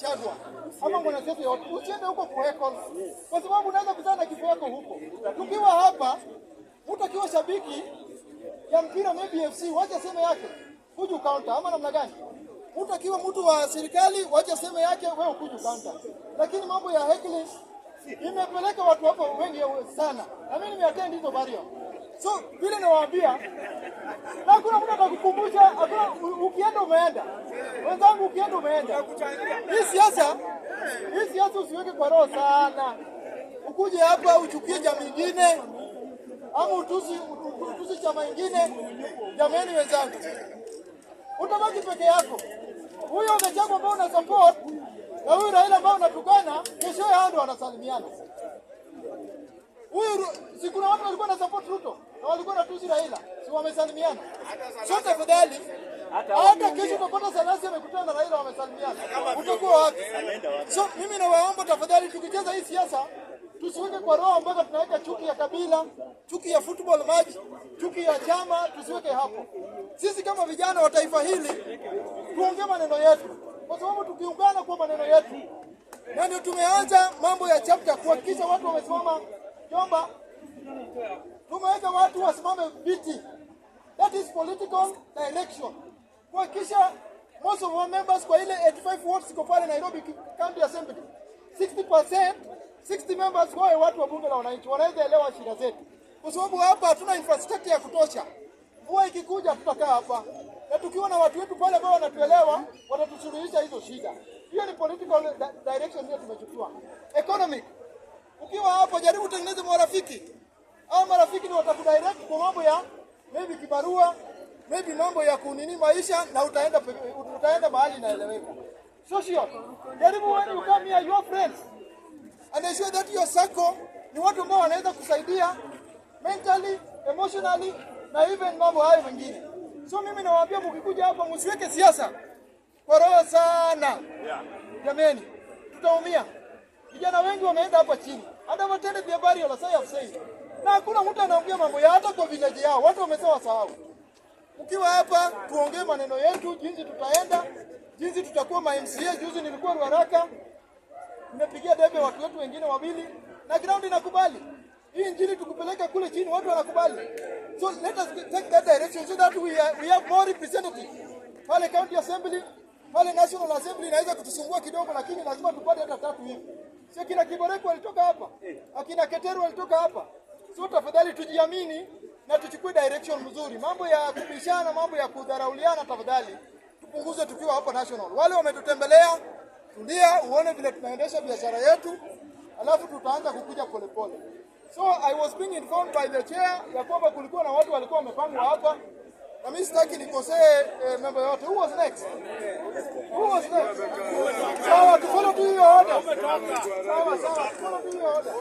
Gachagua ama mwanasiasa yote, usiende huko kuheko, kwa sababu unaweza kuzana na kifo yako huko. Tukiwa hapa, mtu akiwa shabiki ya mpira maybe FC, wacha sema yake kuju counter ama namna gani? Mtu akiwa mtu wa serikali, wacha sema yake wewe kuju counter. Lakini mambo ya heckling imepeleka watu hapo wengi sana. Na mimi nimeattend hizo barrier. So vile nawaambia, na kuna mtu atakukumbusha, hakuna ukienda umeenda. Wenzangu ukienda umeenda. Hii siasa usiweke kwa roho sana. Ukuje hapa uchukie jamii nyingine ama utusi chama nyingine. Jamani wenzangu, utabaki peke yako. Huyo Gachagua ambao una support na huyu Raila ambao unatukana, kesho yao ndio wanasalimiana. Huyu si kuna watu walikuwa na support Ruto na walikuwa na tusi Raila, si wamesalimiana. Sote tafadhali, hata kesho utapata Salasi amekutana na Raila wamesalimiana. Utakuwa wapi? So mimi nawaomba tafadhali, tukicheza hii siasa tusiweke kwa roho mpaka tunaweka chuki ya kabila, chuki ya football match, chuki ya chama, tusiweke hapo. Sisi kama vijana wa taifa hili tuongee maneno yetu, kwa sababu tukiungana kwa maneno yetu, na ndio tumeanza mambo ya chapter kuhakikisha watu wamesimama Jomba. Tumeweka watu wasimame viti. That is political direction. Kuhakikisha most of our members kwa ile 85 wards ziko pale Nairobi County Assembly, 60 members kwa watu wa bunge la wananchi wanaweza elewa shida zetu, kwa sababu hapa hatuna infrastructure ya kutosha. Mvua ikikuja tutakaa hapa, na tukiwa na watu wetu pale ambao wanatuelewa, watatusuluhisha hizo shida. Hiyo ni political direction hiyo tumechukua. Economic, ukiwa hapo jaribu tengeneze marafiki. Hao marafiki ndio watakudirect kwa mambo ya maybe kibarua, maybe mambo ya kunini maisha, na utaenda mahali inaeleweka. Social, jaribu when you come here your friends and ensure that your circle ni watu ambao wanaweza kusaidia mentally, emotionally na even mambo hayo mengine. So mimi nawaambia mkikuja hapa msiweke siasa kwa roho sana. Jamani, tutaumia. Vijana wengi wameenda hapa chini. Hata watende vya bari wala sai afsei. Na hakuna mtu anaongea mambo ya hata kwa village yao. Watu wamesawa sahau. Ukiwa hapa tuongee maneno yetu, jinsi tutaenda, jinsi tutakuwa ma MCA. Juzi nilikuwa Ruaraka, nimepigia debe watu wetu wengine wawili na ground inakubali. Hii injili tukupeleka kule chini watu wanakubali. So let us take that direction so that we have more representatives. Pale county assembly, pale national assembly inaweza kutusumbua kidogo, lakini lazima tupate hata 3 hivi. Sio kila Kiboreko walitoka hapa, akina Keteru walitoka hapa. So tafadhali tujiamini na tuchukue direction mzuri. Mambo ya kubishana, mambo ya kudharauliana tafadhali tupunguze tukiwa hapa national. Wale wametutembelea, tulia uone vile tunaendesha biashara yetu, alafu tutaanza kukuja polepole. So I was being informed by the chair ya kwamba kulikuwa na watu walikuwa wamepangwa hapa. Na mimi sitaki nikosee member yote. Who was next? Sawa, tufollow tu hiyo order. Sawa, tufollow tu hiyo order.